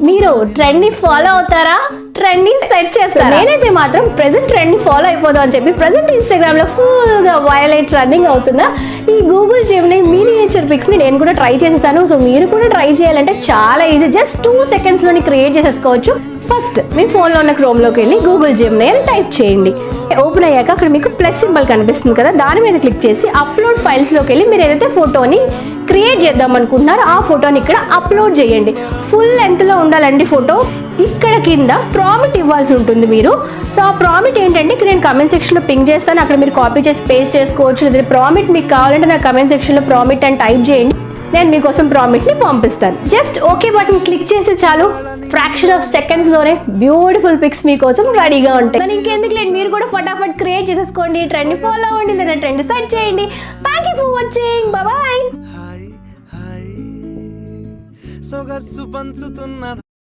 మీరు ట్రెండ్ ని ఫాలో అవుతారా, ట్రెండ్ ని సెట్ చేస్తారా? నేనైతే మాత్రం ప్రెసెంట్ ట్రెండ్ ని ఫాలో అయిపోదాం అని చెప్పి ప్రెసెంట్ ఇన్స్టాగ్రామ్ లో ఫుల్ గా వైరల్ అయి రన్నింగ్ అవుతున్నా ఈ గూగుల్ జెమినీ మినియేచర్ పిక్స్ ని నేను కూడా ట్రై చేసేసాను. సో మీరు కూడా ట్రై చేయాలంటే చాలా ఈజీ, జస్ట్ 2 seconds లోని క్రియేట్ చేసేసుకోవచ్చు. ఫస్ట్ మీ ఫోన్ లో ఉన్న క్రోమ్ లోకి వెళ్ళి గూగుల్ జెమినీ అని టైప్ చేయండి. ఓపెన్ అయ్యాక అక్కడ మీకు ప్లస్ సింబల్ కనిపిస్తుంది కదా, దాని మీద క్లిక్ చేసి అప్లోడ్ ఫైల్స్ లోకి వెళ్ళి మీరు ఏదైతే ఫోటోని క్రియేట్ చేద్దాం అనుకుంటున్నారో ఆ ఫోటోని ఇక్కడ అప్లోడ్ చేయండి. ఫుల్ లెంత్ లో ఉండాలండి ఫోటో. ఇక్కడ కింద ప్రామిట్ ఇవ్వాల్సి ఉంటుంది మీరు. సో ఆ ప్రామిట్ ఏంటంటే ఇక్కడ నేను కమెంట్ సెక్షన్ లో పింగ్ చేస్తాను, అక్కడ మీరు కాపీ చేసి పేస్ట్ చేసుకోవచ్చు. లేదా ప్రామిట్ మీకు కావాలంటే నా కమెంట్ సెక్షన్ లో ప్రామిట్ అని టైప్ చేయండి, నేను మీకోసం ప్రామిట్ ని పంపిస్తాను. జస్ట్ ఓకే బటన్ క్లిక్ చేస్తే చాలు, ఫ్రాక్షన్ ఆఫ్ సెకండ్స్ లోనే బ్యూటిఫుల్ పిక్స్ మీకోసం రెడీగా ఉంటాయి. మరి ఇంకెందుకు లేదు, మీరు కూడా ఫటాఫట్ క్రియేట్ చేసేసుకోండి, ట్రెండ్ ఫాలో అవ్వండి లేదా ట్రెండ్ సెట్ చేయండి. Thank you for watching, bye.